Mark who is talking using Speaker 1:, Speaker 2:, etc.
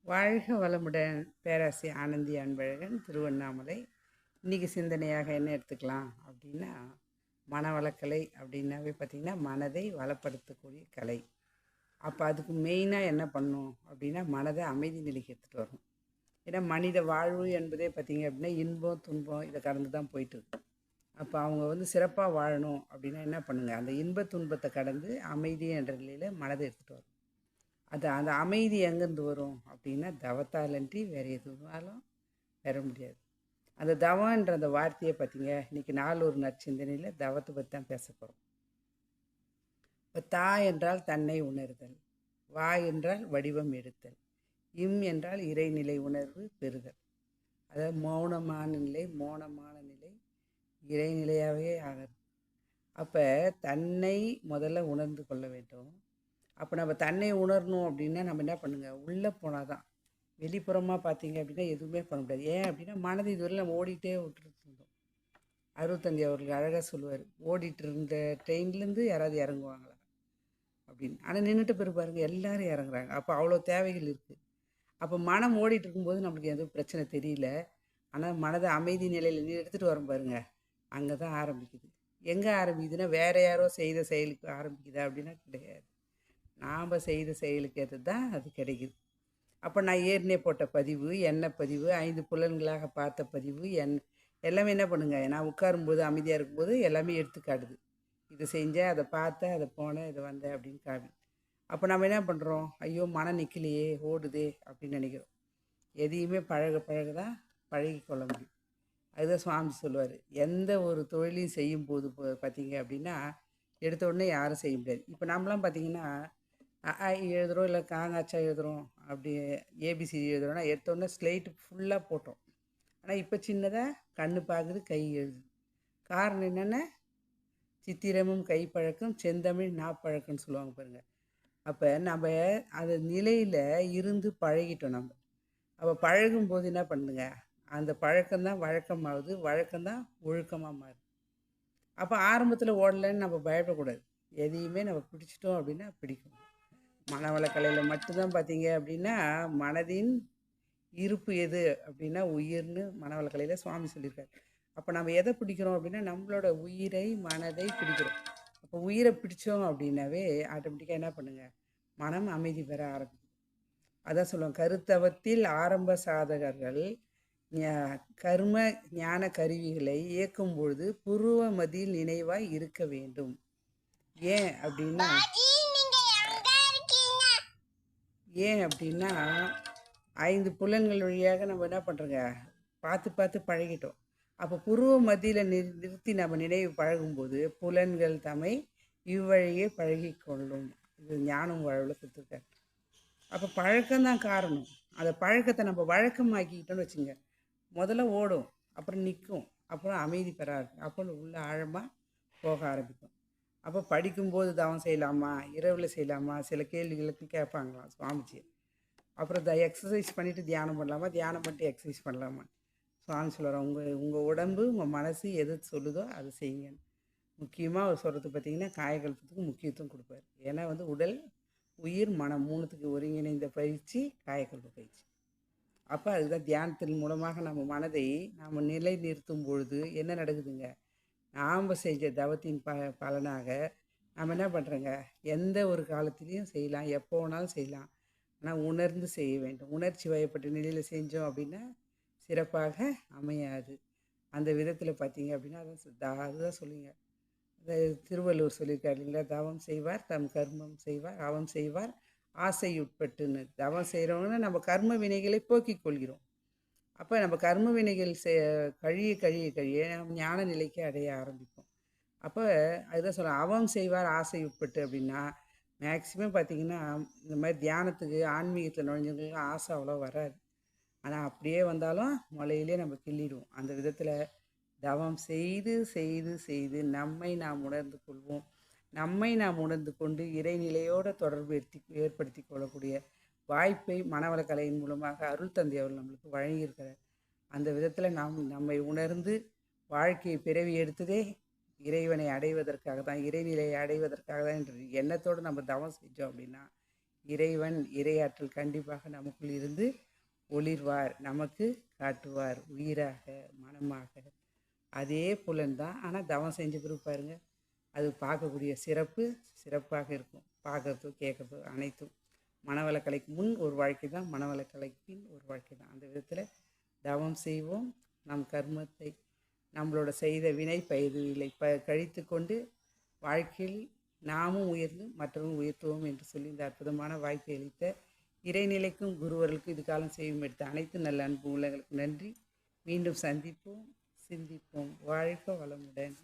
Speaker 1: வாழ்க வளமுடன். பேராசி ஆனந்தி அன்பழகன், திருவண்ணாமலை. இன்றைக்கி சிந்தனையாக என்ன எடுத்துக்கலாம் அப்படின்னா, மனவளக்கலை அப்படின்னாவே பார்த்திங்கன்னா மனதை வளப்படுத்தக்கூடிய கலை. அப்போ அதுக்கு மெயினாக என்ன பண்ணும் அப்படின்னா, மனதை அமைதி நிலைக்கு எடுத்துகிட்டு வரும். ஏன்னா மனித வாழ்வு என்பதே பார்த்திங்க அப்படின்னா இன்பம் துன்பம் இதை கடந்து தான் போயிட்டுருக்கு. அப்போ அவங்க சிறப்பாக வாழணும் அப்படின்னா என்ன பண்ணுங்கள், அந்த இன்ப துன்பத்தை கடந்து அமைதி என்ற நிலையில் மனதை எடுத்துகிட்டு வரும். அந்த அமைதி எங்கேருந்து வரும் அப்படின்னா, தவத்தாலன்றி வேறு எதுவாலும் பெற முடியாது. அந்த தவன்ற அந்த வார்த்தையை பார்த்தீங்க, இன்றைக்கி நாள் ஒரு நற்சிந்தனையில் தவத்தை பற்றி தான் பேச போகிறோம். இப்போ தா என்றால் தன்னை உணர்தல், வா என்றால் வடிவம் எடுத்தல், இம் என்றால் இறைநிலை உணர்வு பெறுதல். அதாவது மௌனமான நிலை, மோனமான நிலை, இறைநிலையாகவே ஆகிறது. அப்போ தன்னை முதல்ல உணர்ந்து கொள்ள வேண்டும். அப்போ நம்ம தன்னை உணரணும் அப்படின்னா நம்ம என்ன பண்ணுங்க, உள்ளே போனால் தான். வெளிப்புறமாக பார்த்தீங்க அப்படின்னா எதுவுமே பண்ண முடியாது. ஏன் அப்படின்னா மனது இதுவரை நம்ம ஓடிட்டே விட்டுட்டு இருந்தோம். அறுபத்தஞ்சி அவர்கள் அழகாக சொல்லுவார், ஓடிட்டு இருந்த ட்ரெயின்லேருந்து யாராவது இறங்குவாங்களா அப்படின்னு. ஆனால் நின்றுட்டு பிறகு பாருங்க எல்லோரும் இறங்குறாங்க. அப்போ அவ்வளோ தேவைகள் இருக்குது. அப்போ மனம் ஓடிட்டு இருக்கும்போது நம்மளுக்கு எதுவும் பிரச்சனை தெரியல. ஆனால் மனதை அமைதி நிலையில் நீ எடுத்துகிட்டு வரோம் பாருங்க, அங்கே தான் ஆரம்பிக்குது. எங்கே ஆரம்பிக்குதுன்னா வேறு யாரோ செய்த செயலுக்கு ஆரம்பிக்குதா அப்படின்னா கிடையாது. நாம் செய்த செயலுக்கு ஏற்றது தான் அது கிடைக்குது. அப்போ நான் ஏற்கனவே போட்ட பதிவு, எண்ணெய் பதிவு, 5 புலன்களாக பார்த்த பதிவு, எல்லாமே என்ன பண்ணுங்க, நான் உட்காரும்போது அமைதியாக இருக்கும்போது எல்லாமே எடுத்து காட்டுது. இதை செஞ்சேன், அதை பார்த்தேன், அதை போனேன், இதை வந்தேன் அப்படின்னு காமி. அப்போ நம்ம என்ன பண்ணுறோம், ஐயோ மனம் நிற்கலையே ஓடுதே அப்படின்னு நினைக்கிறோம். எதையுமே பழக பழக தான் பழகி கொள்ள முடியும். அதுதான் சுவாமி சொல்லுவார், எந்த ஒரு தொழிலையும் செய்யும்போது பார்த்தீங்க அப்படின்னா எடுத்த உடனே யாரும் செய்ய முடியாது. இப்போ நம்மளாம் பார்த்தீங்கன்னா எழுதுகிறோம், இல்லை காங்காச்சா எழுதுகிறோம், அப்படி ஏபிசி எழுதுகிறோன்னா எடுத்தோடனே ஸ்லேட்டு ஃபுல்லாக போட்டோம். ஆனால் இப்போ சின்னதாக கண்ணு பார்க்குது, கை எழுதுது. காரணம் என்னென்னா, சித்திரமும் கைப்பழக்கம், செந்தமிழ் நாப்பழக்கம்னு சொல்லுவாங்க பாருங்கள். அப்போ நம்ம அந்த நிலையில் இருந்து பழகிட்டோம். நம்ம அப்போ பழகும்போது என்ன பண்ணுங்க, அந்த பழக்கம்தான் வழக்கமாகுது, வழக்கம்தான் ஒழுக்கமாக மாறுது. அப்போ ஆரம்பத்தில் ஓடலைன்னு நம்ம பயப்படக்கூடாது. எதையுமே நம்ம பிடிச்சிட்டோம் அப்படின்னா பிடிக்கும். மனவளக்கலையில் மட்டும்தான் பார்த்தீங்க அப்படின்னா மனதின் இருப்பு எது அப்படின்னா உயிர்னு மனவளக்கலையில் சுவாமி சொல்லியிருக்காரு. அப்போ நம்ம எதை பிடிக்கிறோம் அப்படின்னா நம்மளோட உயிரை மனதை பிடிக்கிறோம். அப்போ உயிரை பிடிச்சோம் அப்படின்னாவே ஆட்டோமேட்டிக்காக என்ன பண்ணுங்கள், மனம் அமைதி பெற ஆரம்பிக்கும். அதான் சொல்லுவோம், கருத்தவத்தில் ஆரம்ப சாதகர்கள் கர்ம ஞான கருவிகளை இயக்கும் பொழுது புருவ மதியில் நினைவாய் இருக்க வேண்டும். ஏன் அப்படின்னா ஏன் அப்படின்னா 5 புலன்கள் வழியாக நம்ம என்ன பண்ணுறோங்க, பார்த்து பார்த்து பழகிட்டோம். அப்போ புருவ மத்தியில் நிறுத்தி நம்ம நினைவு பழகும்போது புலன்கள் தம்மை இவ்வழியே பழகி கொள்ளும். இது ஞானம் வாழ்வில் கொடுத்துருக்காரு. அப்போ பழக்கம்தான் காரணம். அந்த பழக்கத்தை நம்ம வழக்கமாக்கிக்கிட்டோன்னு வச்சுங்க, முதல்ல ஓடும், அப்புறம் நிற்கும், அப்புறம் அமைதி பெறாது, அப்புறம் உள்ள ஆழமாக போக ஆரம்பிக்கும். அப்போ படிக்கும்போது தவம் செய்யலாமா, இரவில் செய்யலாமா, சில கேள்விகளுக்கு கேட்பாங்களாம் சுவாமிஜி. அப்புறம் எக்ஸசைஸ் பண்ணிவிட்டு தியானம் பண்ணலாமா, தியானம் பண்ணிட்டு எக்ஸசைஸ் பண்ணலாமா. சுவாமி சொல்கிறார், உங்கள் உடம்பு உங்கள் மனசு எது சொல்லுதோ அதை செய்யுங்கன்னு. முக்கியமாக அவர் சொல்கிறது பார்த்திங்கன்னா காயகல்பத்துக்கு முக்கியத்துவம் கொடுப்பார். ஏன்னா உடல் உயிர் மனம் மூணுத்துக்கு ஒருங்கிணைந்த பயிற்சி காயகல்ப பயிற்சி. அப்போ அதுதான் தியானத்தின் மூலமாக நம்ம மனதை நாம் நிலை நிறுத்தும் பொழுது என்ன நடக்குதுங்க, நாம் செஞ்ச தவத்தின் பலனாக நம்ம என்ன பண்ணுறோங்க, எந்த ஒரு காலத்துலேயும் செய்யலாம், எப்போ வேணாலும் செய்யலாம். ஆனால் உணர்ந்து செய்ய வேண்டும். உணர்ச்சி வயப்பட்ட நிலையில் செஞ்சோம் அப்படின்னா சிறப்பாக அமையாது. அந்த விதத்தில் பார்த்தீங்க அப்படின்னா அதுதான் சொல்லுங்க. திருவள்ளுவர் சொல்லியிருக்காரு இல்லைங்களா, தவம் செய்வார் தம் கர்மம் செய்வார், அவம் செய்வார் ஆசை உட்பட்டுன்னு. தவம் செய்கிறவங்கன்னா நம்ம கர்ம வினைகளை போக்கிக் கொள்கிறோம். அப்போ நம்ம கர்ம வினைகள் கழிய கழிய கழிய நம்ம ஞான நிலைக்கு அடைய ஆரம்பிப்போம். அப்போ அதுதான் சொல்கிறேன், அவம் செய்வார் ஆசை உட்பட்டு அப்படின்னா மேக்சிமம் பார்த்திங்கன்னா இந்த மாதிரி தியானத்துக்கு ஆன்மீகத்தில் நுழைஞ்சவங்களுக்கு ஆசை அவ்வளோ வராது. ஆனால் அப்படியே வந்தாலும் மலையிலே நம்ம கிள்ளிடுவோம். அந்த விதத்தில் தவம் செய்து செய்து செய்து நம்மை நாம் உணர்ந்து கொள்வோம். நம்மை நாம் உணர்ந்து கொண்டு இறைநிலையோடு தொடர்பு ஏற்படுத்தி கொள்ளக்கூடிய வாய்ப்பை மனவளக்கலையின் மூலமாக அருள் தந்தை அவர்கள் நம்மளுக்கு வழங்கியிருக்கிறார். அந்த விதத்தில் நாம் நம்மை உணர்ந்து வாழ்க்கையை பிறவி எடுத்ததே இறைவனை அடைவதற்காக தான், இறைநிலையை அடைவதற்காக தான் என்ற எண்ணத்தோடு நம்ம தவம் செஞ்சோம் அப்படின்னா இறைவன் இறையாற்றல் கண்டிப்பாக நமக்குள் இருந்து ஒளிர்வார், நமக்கு காட்டுவார் உயிராக மனமாக. அதே புலன்தான். ஆனால் தவம் செஞ்ச பிறகு பாருங்க, அது பார்க்கக்கூடிய சிறப்பாக இருக்கும். பார்க்கறதோ கேட்குறதோ அனைத்தும் மனவளக்கலைக்கு முன் ஒரு வாழ்க்கை தான், மனவளக்கலைக்கு பின் ஒரு வாழ்க்கை தான். அந்த விதத்தில் தவம் செய்வோம். நம் கர்மத்தை, நம்மளோட செய்த வினை பயிர்களை கழித்து கொண்டு வாழ்க்கையில் நாமும் உயர்ந்து மற்றவரும் உயர்த்துவோம் என்று சொல்லி இந்த அற்புதமான வாய்ப்பை அளித்த இறைநிலைக்கும் குருவர்களுக்கும் இது காலம் செய்யும் எடுத்த அனைத்து நல்ல அன்பு உள்ளங்களுக்கு நன்றி. மீண்டும் சந்திப்போம், சிந்திப்போம். வாழ்க வளமுடன்.